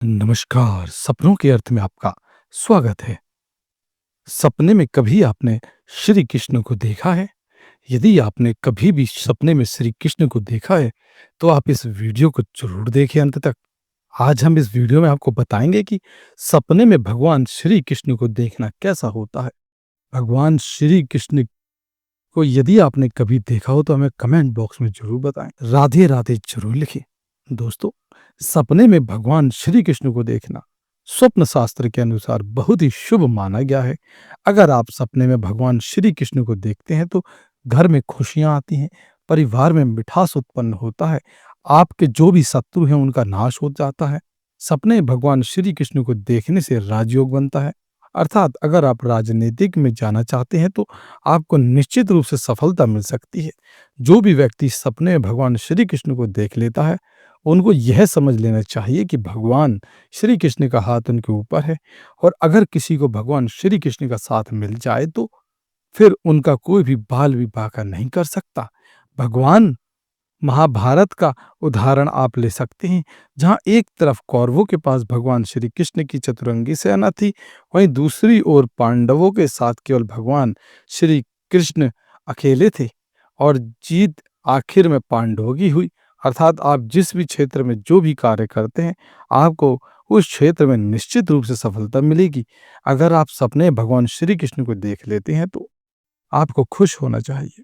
नमस्कार, सपनों के अर्थ में आपका स्वागत है। सपने में कभी आपने श्री कृष्ण को देखा है? यदि आपने कभी भी सपने में श्री कृष्ण को देखा है, तो आप इस वीडियो को ज़रूर देखें अंत तक। आज हम इस वीडियो में आपको बताएँगे कि सपने में भगवान श्री कृष्ण को देखना कैसा होता है। भगवान श्री कृष्ण को यदि आपने कभी देखा हो तो हमें कमेंट बॉक्स में ज़रूर बताएँ। राधे राधे ज़रूर लिखें। दोस्तों, सपने में भगवान श्री कृष्ण को देखना स्वप्न शास्त्र के अनुसार बहुत ही शुभ माना गया है। अगर आप सपने में भगवान श्री कृष्ण को देखते हैं तो घर में खुशियां आती हैं, परिवार में मिठास उत्पन्न होता है, आपके जो भी शत्रु हैं उनका नाश हो जाता है। सपने में भगवान श्री कृष्ण को देखने से राजयोग बनता है। अर्थात अगर आप राजनीतिक में जाना चाहते हैं तो आपको निश्चित रूप से सफलता मिल सकती है। जो भी व्यक्ति सपने में भगवान श्री कृष्ण को देख लेता है, उनको यह समझ लेना चाहिए कि भगवान श्री कृष्ण का हाथ उनके ऊपर है, और अगर किसी को भगवान श्री कृष्ण का साथ मिल जाए तो फिर उनका कोई भी बाल भी बांका नहीं कर सकता। भगवान महाभारत का उदाहरण आप ले सकते हैं, जहाँ एक तरफ कौरवों के पास भगवान श्री कृष्ण की चतुरंगी सेना थी, वहीं दूसरी ओर पांडवों के साथ केवल भगवान श्री कृष्ण अकेले थे, और जीत आखिर में पांडवों की हुई। अर्थात आप जिस भी क्षेत्र में जो भी कार्य करते हैं, आपको उस क्षेत्र में निश्चित रूप से सफलता मिलेगी। अगर आप सपने भगवान श्री कृष्ण को देख लेते हैं तो आपको खुश होना चाहिए।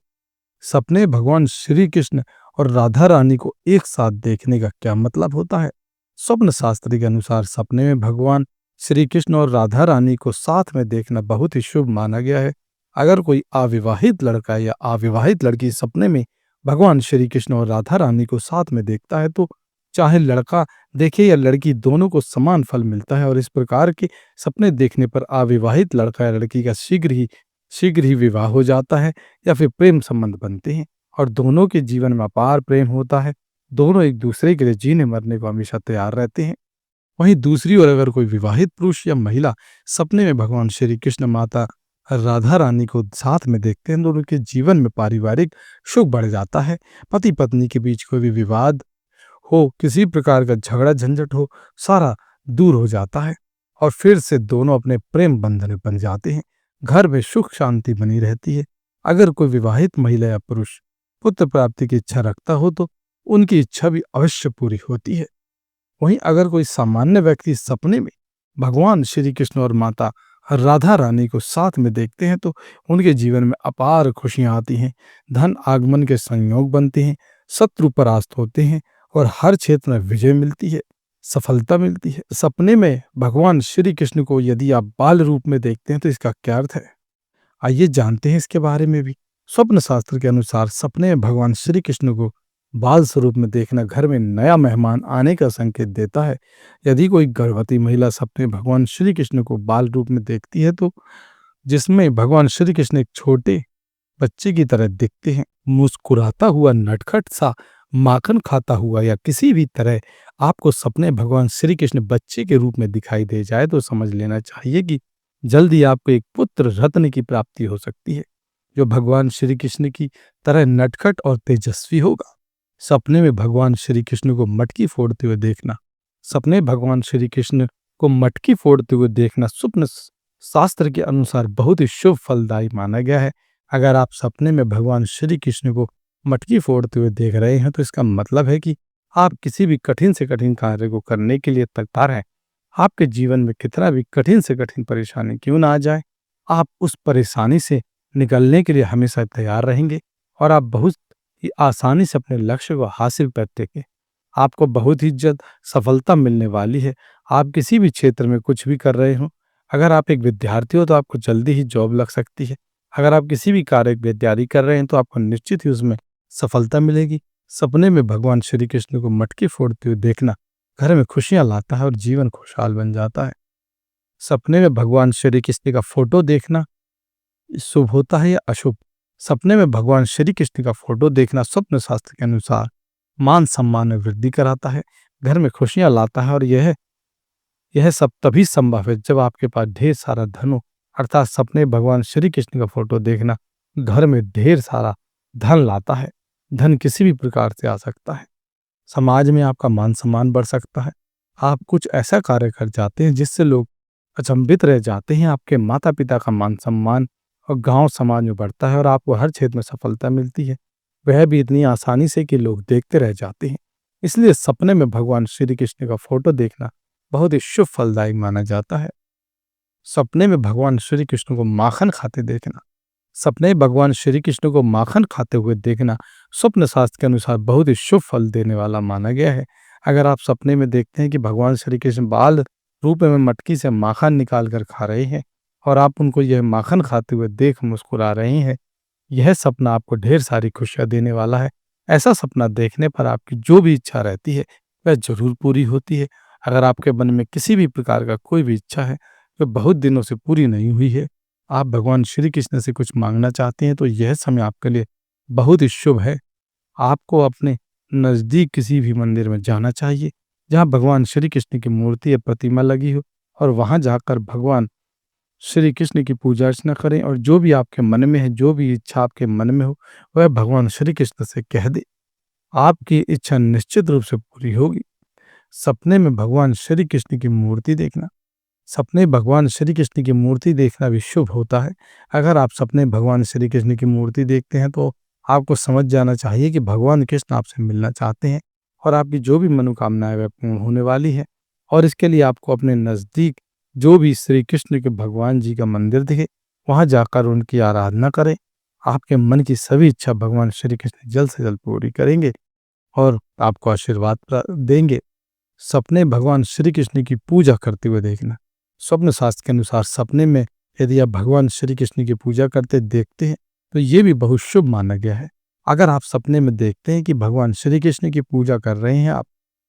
सपने भगवान श्री कृष्ण और राधा रानी को एक साथ देखने का क्या मतलब होता है? स्वप्न शास्त्र के अनुसार सपने में भगवान श्री कृष्ण और राधा रानी को साथ में देखना बहुत ही शुभ माना गया है। अगर कोई अविवाहित लड़का या अविवाहित लड़की सपने में भगवान श्री कृष्ण और राधा रानी को साथ में देखता है तो चाहे लड़का देखे या लड़की, दोनों को समान फल मिलता है, और इस प्रकार के सपने देखने पर अविवाहित लड़का या लड़की का शीघ्र ही विवाह हो जाता है या फिर प्रेम संबंध बनते हैं, और दोनों के जीवन में अपार प्रेम होता है। दोनों एक दूसरे के लिए जीने मरने को हमेशा तैयार रहते हैं। वहीं दूसरी ओर अगर कोई विवाहित पुरुष या महिला सपने में भगवान श्री कृष्ण, माता राधा रानी को साथ में देखते हैं तो उनके जीवन में पारिवारिक सुख बढ़ जाता है। पति पत्नी के बीच कोई भी विवाद हो, किसी प्रकार का झगड़ा झंझट हो, सारा दूर हो जाता है, और फिर से दोनों अपने प्रेम बंधन में बन जाते हैं। घर में सुख शांति बनी रहती है। अगर कोई विवाहित महिला या पुरुष पुत्र प्राप्ति की इच्छा रखता हो तो उनकी इच्छा भी अवश्य पूरी होती है। वहीं अगर कोई सामान्य व्यक्ति सपने में भगवान श्री कृष्ण और माता राधा रानी को साथ में देखते हैं तो उनके जीवन में अपार खुशियां आती हैं, धन आगमन के संयोग बनते हैं, शत्रु परास्त होते हैं, और हर क्षेत्र में विजय मिलती है, सफलता मिलती है। सपने में भगवान श्री कृष्ण को यदि आप बाल रूप में देखते हैं तो इसका क्या अर्थ है, आइए जानते हैं इसके बारे में भी। स्वप्न शास्त्र के अनुसार सपने में भगवान श्री कृष्ण को बाल स्वरूप में देखना घर में नया मेहमान आने का संकेत देता है। यदि कोई गर्भवती महिला सपने में भगवान श्री कृष्ण को बाल रूप में देखती है तो जिसमें भगवान श्री कृष्ण एक छोटे बच्चे की तरह दिखते हैं, मुस्कुराता हुआ, नटखट सा, माखन खाता हुआ, या किसी भी तरह आपको सपने भगवान श्री कृष्ण बच्चे के रूप में दिखाई दे जाए तो समझ लेना चाहिए कि जल्दी आपको एक पुत्र रत्न की प्राप्ति हो सकती है, जो भगवान श्री कृष्ण की तरह नटखट और तेजस्वी होगा। सपने में भगवान श्री कृष्ण को मटकी फोड़ते हुए देखना सपने में भगवान श्री कृष्ण को मटकी फोड़ते हुए देखना स्वप्न शास्त्र के अनुसार बहुत ही शुभ फलदायी माना गया है। अगर आप सपने में भगवान श्री कृष्ण को मटकी फोड़ते हुए देख रहे हैं तो इसका मतलब है कि आप किसी भी कठिन से कठिन कार्य को करने के लिए तैयार हैं। आपके जीवन में कितना भी कठिन से कठिन परेशानी क्यों ना आ जाए, आप उस परेशानी से निकलने के लिए हमेशा तैयार रहेंगे, और आप बहुत ही आसानी से अपने लक्ष्य को हासिल करते आपको बहुत ही जल्द सफलता मिलने वाली है। आप किसी भी क्षेत्र में कुछ भी कर रहे हो, अगर आप एक विद्यार्थी हो तो आपको जल्दी ही जॉब लग सकती है। अगर आप किसी भी कार्य की तैयारी कर रहे हैं तो आपको निश्चित ही उसमें सफलता मिलेगी। सपने में भगवान श्री कृष्ण को मटकी फोड़ते हुए देखना घर में खुशियां लाता है और जीवन खुशहाल बन जाता है। सपने में भगवान श्री कृष्ण का फोटो देखना शुभ होता है या अशुभ? सपने में भगवान श्री कृष्ण का फोटो देखना स्वप्न शास्त्र के अनुसार मान सम्मान में वृद्धि कराता है, घर में खुशियां लाता है, और यह सब तभी संभव है जब आपके पास ढेर सारा धन हो। अर्थात सपने में भगवान श्री कृष्ण का फोटो देखना घर में ढेर सारा धन लाता है। धन किसी भी प्रकार से आ सकता है, समाज में आपका मान सम्मान बढ़ सकता है, आप कुछ ऐसा कार्य कर जाते हैं जिससे लोग अचंभित रह जाते हैं। आपके माता-पिता का मान-सम्मान और गाँव समाज में बढ़ता है और आपको हर क्षेत्र में सफलता मिलती है। वह भी इतनी आसानी से कि लोग देखते रह जाते हैं। इसलिए सपने में भगवान श्री कृष्ण का फ़ोटो देखना बहुत ही शुभ फलदायक माना जाता है। सपने में भगवान श्री कृष्ण को माखन खाते देखना। सपने में भगवान श्री कृष्ण को माखन खाते हुए देखना स्वप्न शास्त्र के अनुसार बहुत ही शुभ फल देने वाला माना गया है। अगर आप सपने में देखते हैं कि भगवान श्री कृष्ण बाल रूप में मटकी से माखन निकाल कर खा रहे हैं और आप उनको यह माखन खाते हुए देख मुस्कुरा रहे हैं, यह सपना आपको ढेर सारी खुशियां देने वाला है। ऐसा सपना देखने पर आपकी जो भी इच्छा रहती है वह जरूर पूरी होती है। अगर आपके मन में किसी भी प्रकार का कोई भी इच्छा है जो बहुत दिनों से पूरी नहीं हुई है, आप भगवान श्री कृष्ण से कुछ मांगना चाहते हैं, तो यह समय आपके लिए बहुत ही शुभ है। आपको अपने नज़दीक किसी भी मंदिर में जाना चाहिए जहाँ भगवान श्री कृष्ण की मूर्ति या प्रतिमा लगी हो और वहाँ जाकर भगवान श्री कृष्ण की पूजा अर्चना करें और जो भी आपके मन में है, जो भी इच्छा आपके मन में हो, वह भगवान श्री कृष्ण से कह दे। आपकी इच्छा निश्चित रूप से पूरी होगी। सपने में भगवान श्री कृष्ण की मूर्ति देखना। सपने भगवान श्री कृष्ण की मूर्ति देखना भी शुभ होता है। अगर आप सपने भगवान श्री कृष्ण की मूर्ति देखते हैं तो आपको समझ जाना चाहिए कि भगवान कृष्ण आपसे मिलना चाहते हैं और आपकी जो भी मनोकामनाएं वह पूर्ण होने वाली है। और इसके लिए आपको अपने नज़दीक जो भी श्री कृष्ण के भगवान जी का मंदिर दिखे वहां जाकर उनकी आराधना करें। आपके मन की सभी इच्छा भगवान श्री कृष्ण जल्द से जल्द पूरी करेंगे और आपको आशीर्वाद देंगे। सपने भगवान श्री कृष्ण की पूजा करते हुए देखना। स्वप्न शास्त्र के अनुसार सपने में यदि आप भगवान श्री कृष्ण की पूजा करते देखते हैं तो ये भी बहुत शुभ माना गया है। अगर आप सपने में देखते हैं कि भगवान श्री कृष्ण की पूजा कर रहे हैं आप,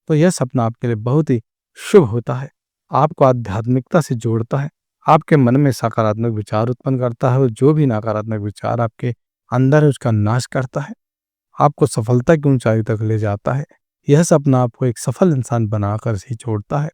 तो यह सपना आपके लिए बहुत ही शुभ होता है। आपको आध्यात्मिकता से जोड़ता है, आपके मन में सकारात्मक विचार उत्पन्न करता है और जो भी नकारात्मक विचार आपके अंदर है उसका नाश करता है, आपको सफलता की ऊंचाई तक ले जाता है। यह सपना आपको एक सफल इंसान बनाकर ही छोड़ता है।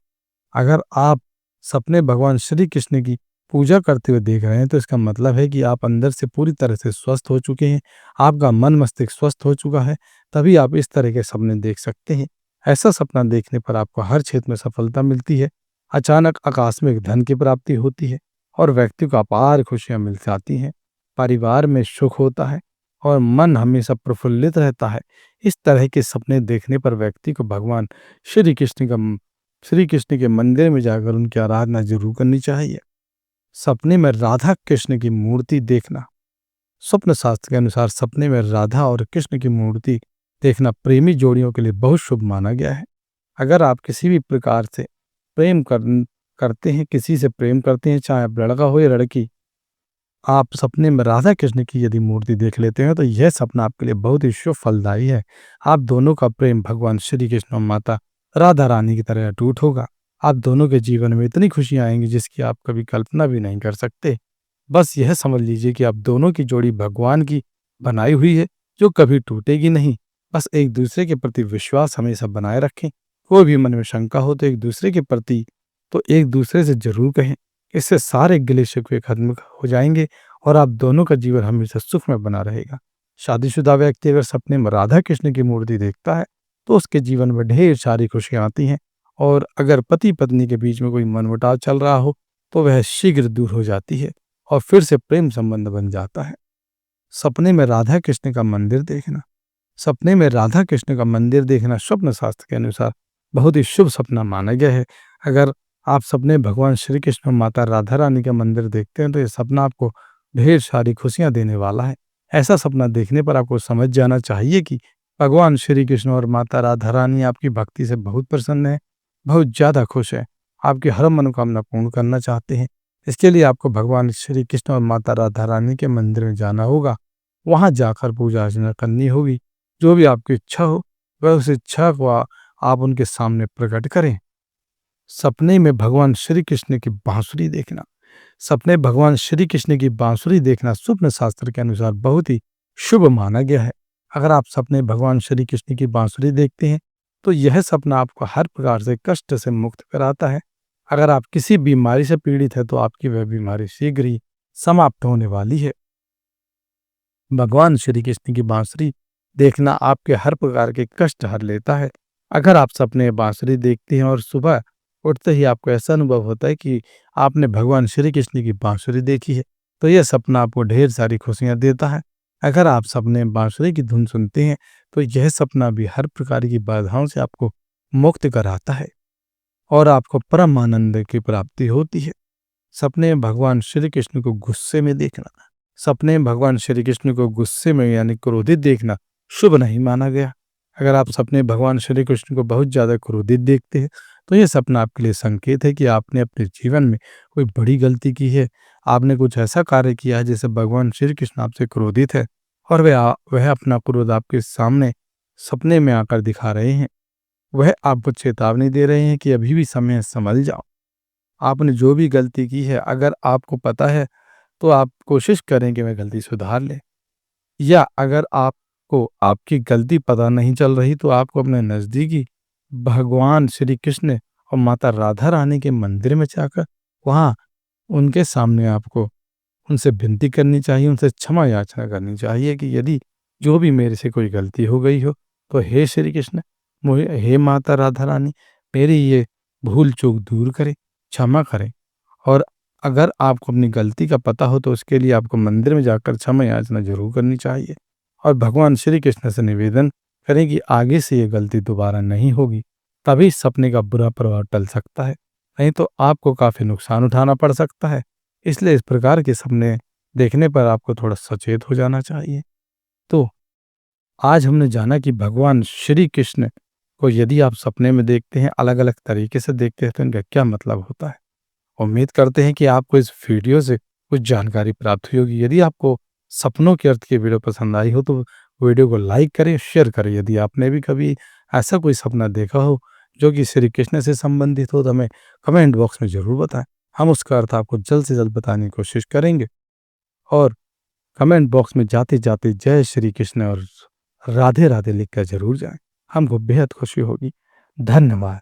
अगर आप सपने भगवान श्री कृष्ण की पूजा करते हुए देख रहे हैं तो इसका मतलब है कि आप अंदर से पूरी तरह से स्वस्थ हो चुके हैं, आपका मन मस्तिष्क स्वस्थ हो चुका है, तभी आप इस तरह के सपने देख सकते हैं। ऐसा सपना देखने पर आपको हर क्षेत्र में सफलता मिलती है, अचानक आकस्मिक धन की प्राप्ति होती है और व्यक्ति को अपार खुशियां मिल जाती हैं, परिवार में सुख होता है और मन हमेशा प्रफुल्लित रहता है। इस तरह के सपने देखने पर व्यक्ति को भगवान श्री कृष्ण का श्री कृष्ण के मंदिर में जाकर उनकी आराधना जरूर करनी चाहिए। सपने में राधा कृष्ण की मूर्ति देखना। स्वप्न शास्त्र के अनुसार सपने में राधा और कृष्ण की मूर्ति देखना प्रेमी जोड़ियों के लिए बहुत शुभ माना गया है। अगर आप किसी भी प्रकार से करते हैं, किसी से प्रेम करते हैं, चाहे आप लड़का हो या लड़की, आप सपने में राधा कृष्ण की यदि मूर्ति देख लेते हैं तो यह सपना आपके लिए बहुत ही शुभ फलदायी है। आप दोनों का प्रेम भगवान श्री कृष्ण और माता राधा रानी की तरह अटूट होगा। आप दोनों के जीवन में इतनी खुशियां आएंगी जिसकी आप कभी कल्पना भी नहीं कर सकते। बस यह समझ लीजिए कि आप दोनों की जोड़ी भगवान की बनाई हुई है जो कभी टूटेगी नहीं। बस एक दूसरे के प्रति विश्वास हमेशा बनाए रखें। कोई भी मन में शंका हो तो एक दूसरे के प्रति तो एक दूसरे से जरूर कहें। इससे सारे गिले शिकवे खत्म हो जाएंगे और आप दोनों का जीवन हमेशा सुख में बना रहेगा। शादीशुदा व्यक्ति अगर सपने में राधा कृष्ण की मूर्ति देखता है तो उसके जीवन में ढेर सारी खुशियां आती हैं और अगर पति पत्नी के बीच में कोई मनमुटाव चल रहा हो तो वह शीघ्र दूर हो जाती है और फिर से प्रेम संबंध बन जाता है। सपने में राधा कृष्ण का मंदिर देखना। सपने में राधा कृष्ण का मंदिर देखना स्वप्न शास्त्र के अनुसार बहुत ही शुभ सपना माना गया है। अगर आप सपने भगवान श्री कृष्ण और माता राधा रानी का मंदिर देखते हैं तो यह सपना आपको ढेर सारी खुशियां देने वाला है। ऐसा सपना देखने पर आपको समझ जाना चाहिए कि भगवान श्री कृष्ण और माता राधा रानी आपकी भक्ति से बहुत प्रसन्न है, बहुत ज्यादा खुश है, आपकी हर मनोकामना पूर्ण करना चाहते हैं। इसके लिए आपको भगवान श्री कृष्ण और माता राधा रानी के मंदिर में जाना होगा, वहां जाकर पूजा अर्चना करनी होगी। जो भी आपकी इच्छा हो वह उस इच्छा को आप उनके सामने प्रकट करें। सपने में भगवान श्री कृष्ण की बांसुरी देखना। सपने भगवान श्री कृष्ण की बांसुरी देखना स्वप्न शास्त्र के अनुसार बहुत ही शुभ माना गया है। अगर आप सपने भगवान श्री कृष्ण की बांसुरी देखते हैं तो यह सपना आपको हर प्रकार से कष्ट से मुक्त कराता है। अगर आप किसी बीमारी से पीड़ित है तो आपकी वह बीमारी शीघ्र ही समाप्त होने वाली है। भगवान श्री कृष्ण की बांसुरी देखना आपके हर प्रकार के कष्ट हर लेता है, अगर आप सपने में बांसुरी देखते हैं और सुबह उठते ही आपको ऐसा अनुभव होता है कि आपने भगवान श्री कृष्ण की बांसुरी देखी है, तो यह सपना आपको ढेर सारी खुशियां देता है। अगर आप सपने में बांसुरी की धुन सुनते हैं, तो यह सपना भी हर प्रकार की बाधाओं से आपको मुक्त कराता है और आपको परम आनंद की प्राप्ति होती है। सपने में भगवान श्री कृष्ण को गुस्से में देखना, सपने में भगवान श्री कृष्ण को गुस्से में यानी क्रोधित देखना शुभ नहीं माना गया। अगर आप सपने में भगवान श्री कृष्ण को बहुत ज्यादा क्रोधित देखते हैं, तो यह सपना आपके लिए संकेत है कि आपने अपने जीवन में कोई बड़ी गलती की है। आपने कुछ ऐसा कार्य किया है जिससे भगवान श्री कृष्ण आपसे क्रोधित है और वह अपना क्रोध आपके सामने सपने में आकर दिखा रहे हैं। वह आपको चेतावनी दे रहे हैं कि अभी भी समय है, संभल जाओ। आपने जो भी गलती की है, अगर आपको पता है, तो आप कोशिश करें कि वह गलती सुधार लें। या अगर आपको आपकी गलती पता नहीं चल रही, तो आपको अपने नज़दीकी भगवान श्री कृष्ण और माता राधा रानी के मंदिर में जाकर वहाँ उनके सामने आपको उनसे विनती करनी चाहिए, उनसे क्षमा याचना करनी चाहिए कि यदि जो भी मेरे से कोई गलती हो गई हो, तो हे श्री कृष्ण, मुझे हे माता राधा रानी, मेरी ये भूल चूक दूर करें, क्षमा करें। और अगर आपको अपनी गलती का पता हो, तो उसके लिए आपको मंदिर में जाकर क्षमा याचना जरूर करनी चाहिए और भगवान श्री कृष्ण से निवेदन करें कि आगे से ये गलती दोबारा नहीं होगी। तभी सपने का बुरा प्रभाव टल सकता है, नहीं तो आपको काफी नुकसान उठाना पड़ सकता है। इसलिए इस प्रकार के सपने देखने पर आपको थोड़ा सचेत हो जाना चाहिए। तो आज हमने जाना कि भगवान श्री कृष्ण को यदि आप सपने में देखते हैं, अलग अलग तरीके से देखते हैं, तो इनका क्या मतलब होता है। उम्मीद करते हैं कि आपको इस वीडियो से कुछ जानकारी प्राप्त हुई होगी। यदि आपको सपनों के अर्थ की वीडियो पसंद आई हो, तो वीडियो को लाइक करें, शेयर करें। यदि आपने भी कभी ऐसा कोई सपना देखा हो जो कि श्री कृष्ण से संबंधित हो, तो हमें कमेंट बॉक्स में जरूर बताएं। हम उसका अर्थ आपको जल्द से जल्द बताने की कोशिश करेंगे। और कमेंट बॉक्स में जाते जाते जय श्री कृष्ण और राधे राधे लिख कर जरूर जाएं। हमको बेहद खुशी होगी। धन्यवाद।